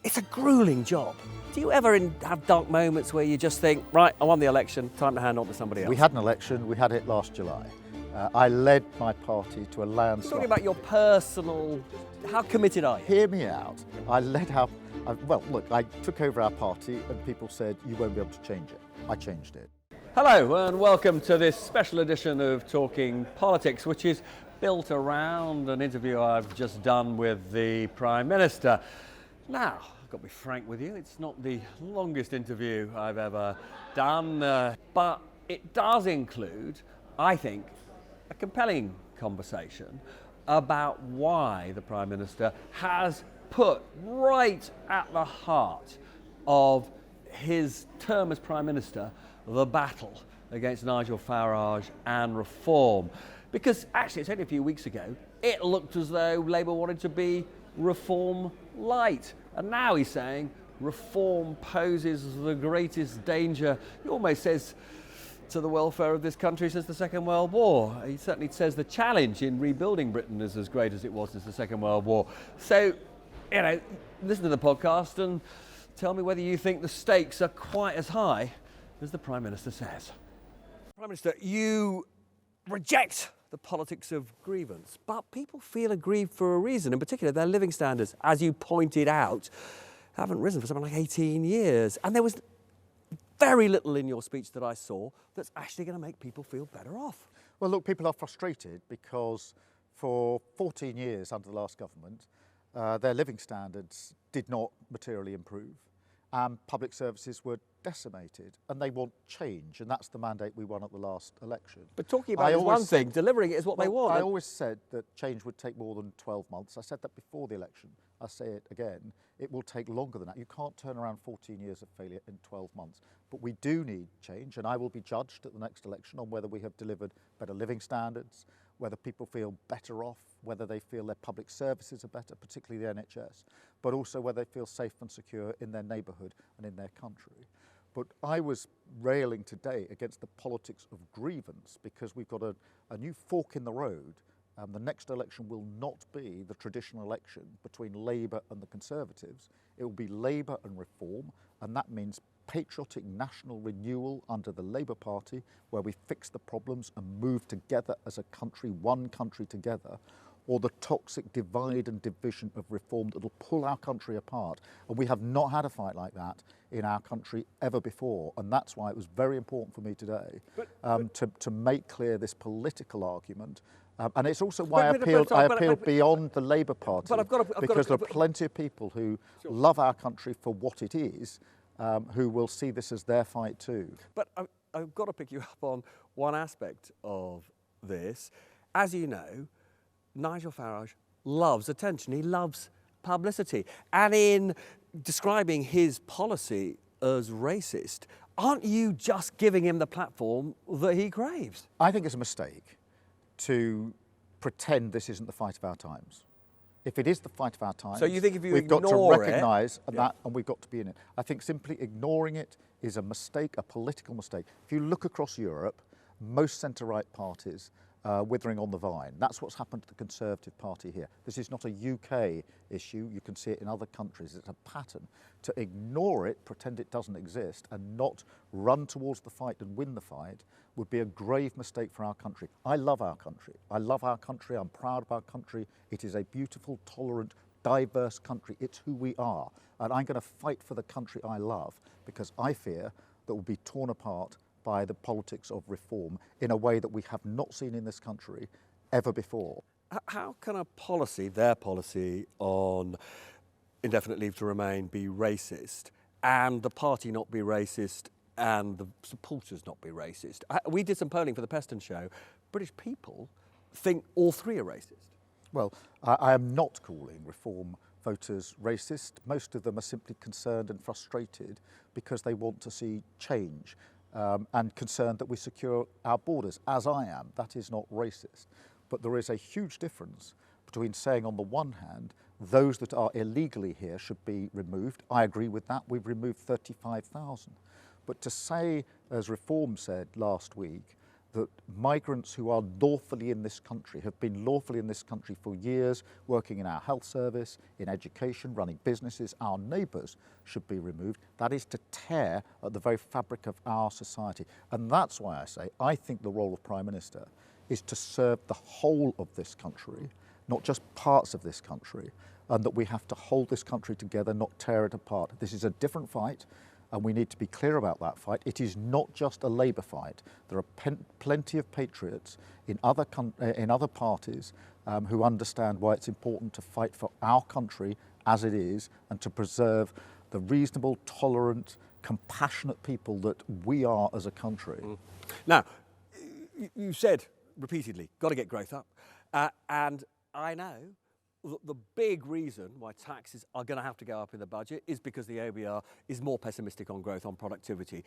It's a gruelling job. Do you ever have dark moments where you just think, right, I won the election, time to hand on to somebody else? We had an election, we had it last July. I led my party to a landslide. You're talking about your personal, how committed are you? Hear me out. I took over our party and people said, you won't be able to change it. I changed it. Hello and welcome to this special edition of Talking Politics, which is built around an interview I've just done with the Prime Minister. Now, I've got to be frank with you, it's not the longest interview I've ever done, but it does include, I think, a compelling conversation about why the Prime Minister has put right at the heart of his term as Prime Minister the battle against Nigel Farage and reform. Because actually, it's only a few weeks ago, it looked as though Labour wanted to be reform light. And now he's saying reform poses the greatest danger, he almost says, to the welfare of this country since the Second World War. He certainly says the challenge in rebuilding Britain is as great as it was since the Second World War. So, listen to the podcast and tell me whether you think the stakes are quite as high as the Prime Minister says. Prime Minister, you reject the politics of grievance, but people feel aggrieved for a reason. In particular, their living standards, as you pointed out, haven't risen for something like 18 years. And there was very little in your speech that I saw that's actually going to make people feel better off. Well, look, people are frustrated because for 14 years under the last government, their living standards did not materially improve. Public services were decimated and they want change, and that's the mandate we won at the last election. But talking about it is one thing, delivering it is what they want. I always said that change would take more than 12 months. I said that before the election. I say it again. It will take longer than that. You can't turn around 14 years of failure in 12 months. But we do need change, and I will be judged at the next election on whether we have delivered better living standards, whether people feel better off, whether they feel their public services are better, particularly the NHS, but also whether they feel safe and secure in their neighbourhood and in their country. But I was railing today against the politics of grievance because we've got a new fork in the road. The next election will not be the traditional election between Labour and the Conservatives. It will be Labour and reform, and that means patriotic national renewal under the Labour Party, where we fix the problems and move together as a country, one country together, or the toxic divide and division of reform that will pull our country apart. And we have not had a fight like that in our country ever before. And that's why it was very important for me today to make clear this political argument. And it's also why I appealed beyond the Labour Party, because there are plenty of people who love our country for what it is, who will see this as their fight too. But I've got to pick you up on one aspect of this. As you know, Nigel Farage loves attention, he loves publicity. And in describing his policy as racist, aren't you just giving him the platform that he craves? I think it's a mistake to pretend this isn't the fight of our times. If it is the fight of our times, so you think if you we've got to recognise that, and we've got to be in it. I think simply ignoring it is a mistake, a political mistake. If you look across Europe, most centre-right parties withering on the vine. That's what's happened to the Conservative Party here. This is not a UK issue. You can see it in other countries. It's a pattern. To ignore it, pretend it doesn't exist, and not run towards the fight and win the fight would be a grave mistake for our country. I love our country. I love our country. I'm proud of our country. It is a beautiful, tolerant, diverse country. It's who we are. And I'm going to fight for the country I love because I fear that we'll be torn apart by the politics of reform in a way that we have not seen in this country ever before. How can a policy, their policy on indefinite leave to remain, be racist and the party not be racist and the supporters not be racist? We did some polling for the Peston show. British people think all three are racist. Well, I am not calling reform voters racist. Most of them are simply concerned and frustrated because they want to see change. And concerned that we secure our borders, as I am. That is not racist. But there is a huge difference between saying, on the one hand, those that are illegally here should be removed. I agree with that. We've removed 35,000. But to say, as Reform said last week, that migrants who are lawfully in this country, have been lawfully in this country for years, working in our health service, in education, running businesses, our neighbours, should be removed. That is to tear at the very fabric of our society. And that's why I say I think the role of Prime Minister is to serve the whole of this country, not just parts of this country, and that we have to hold this country together, not tear it apart. This is a different fight, and we need to be clear about that fight. It is not just a Labour fight. There are plenty of patriots in other parties who understand why it's important to fight for our country as it is and to preserve the reasonable, tolerant, compassionate people that we are as a country. Now, you said repeatedly, got to get growth up. And I know the big reason why taxes are going to have to go up in the budget is because the OBR is more pessimistic on growth, on productivity.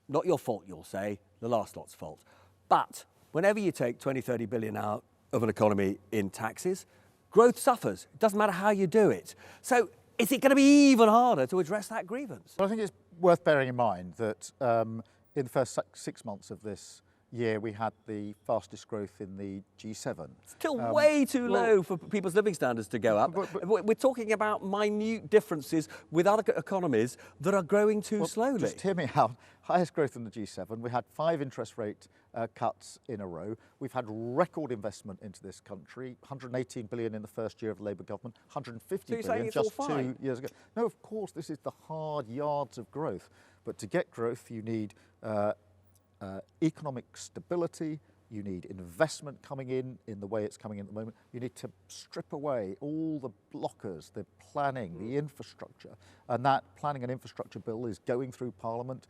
Not your fault, you'll say, the last lot's fault. But whenever you take 20, 30 billion out of an economy in taxes, growth suffers. It doesn't matter how you do it. So is it going to be even harder to address that grievance? Well, I think it's worth bearing in mind that in the first 6 months of this year, we had the fastest growth in the G7. Still way too low for people's living standards to go up. We're talking about minute differences with other economies that are growing too slowly. Just hear me out. Highest growth in the G7. We had 5 interest rate cuts in a row. We've had record investment into this country, 118 billion in the first year of the Labour government, 150 billion just 2 years ago. No, of course, this is the hard yards of growth. But to get growth, you need economic stability, you need investment coming in the way it's coming in at the moment. You need to strip away all the blockers, the planning, the infrastructure. And that planning and infrastructure bill is going through Parliament.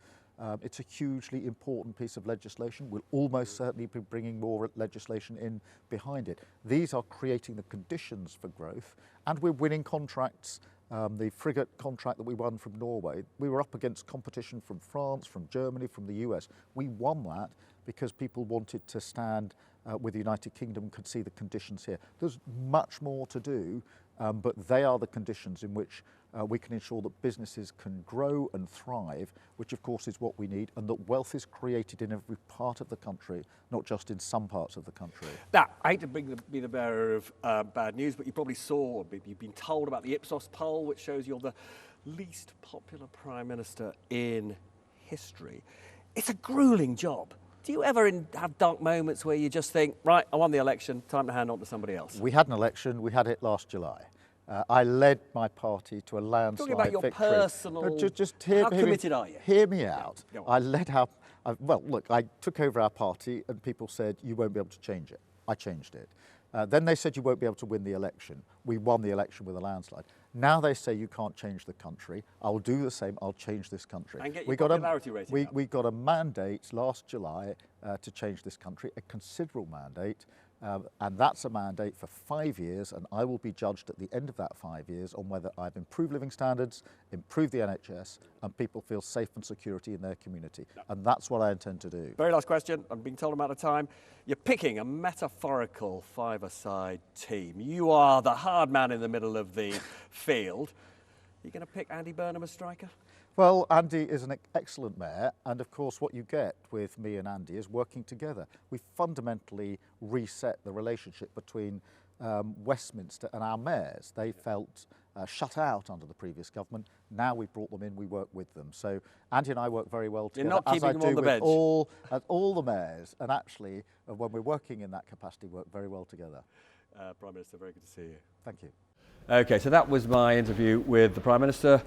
It's a hugely important piece of legislation. We'll almost certainly be bringing more legislation in behind it. These are creating the conditions for growth, and we're winning contracts. The frigate contract that we won from Norway, we were up against competition from France, from Germany, from the US. We won that because people wanted to stand with the United Kingdom, could see the conditions here. There's much more to do, but they are the conditions in which we can ensure that businesses can grow and thrive, which of course is what we need, and that wealth is created in every part of the country, not just in some parts of the country. Now, I hate to be the bearer of bad news, but you probably saw, or you've been told about the Ipsos poll, which shows you're the least popular Prime Minister in history. It's a gruelling job. Do you ever have dark moments where you just think, right, I won the election, time to hand on to somebody else? We had an election, we had it last July. I led my party to a landslide victory. Talking about your victory. personal... how committed are you? Hear me out. Yeah, I led our... well, look, I took over our party and people said, you won't be able to change it. I changed it. Then they said you won't be able to win the election. We won the election with a landslide. Now they say you can't change the country. I'll do the same. I'll change this country. And get your popularity rating up. We got a mandate last July to change this country, a considerable mandate. And that's a mandate for 5 years, and I will be judged at the end of that 5 years on whether I've improved living standards, improved the NHS, and people feel safe and security in their community. No. And that's what I intend to do. Very last question. I'm being told I'm out of time. You're picking a metaphorical five-a-side team. You are the hard man in the middle of the field. You're going to pick Andy Burnham as striker? Well, Andy is an excellent mayor, and of course what you get with me and Andy is working together. We fundamentally reset the relationship between Westminster and our mayors. They felt shut out under the previous government. Now we've brought them in, we work with them. So Andy and I work very well together. You're not keeping them on the bench? All the mayors, and actually when we're working in that capacity, work very well together. Prime Minister, very good to see you. Thank you. Okay, so that was my interview with the Prime Minister.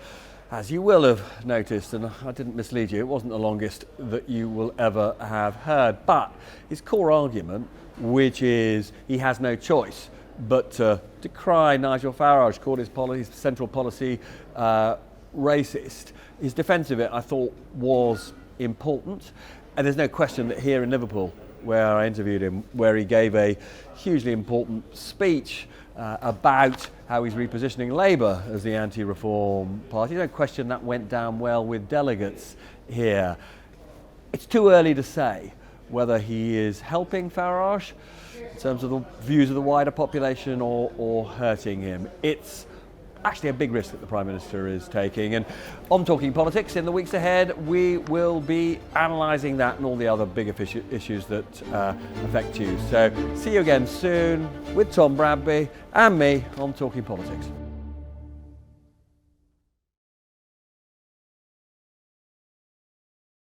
As you will have noticed, and I didn't mislead you, it wasn't the longest that you will ever have heard. But his core argument, which is he has no choice but to decry Nigel Farage, called his central policy racist, his defence of it, I thought, was important. And there's no question that here in Liverpool, where I interviewed him, where he gave a hugely important speech about how he's repositioning Labour as the anti-reform party. No question that went down well with delegates here. It's too early to say whether he is helping Farage in terms of the views of the wider population or hurting him. It's actually a big risk that the Prime Minister is taking. And on Talking Politics in the weeks ahead, we will be analysing that and all the other bigger issues that affect you. So see you again soon with Tom Bradby and me on Talking Politics.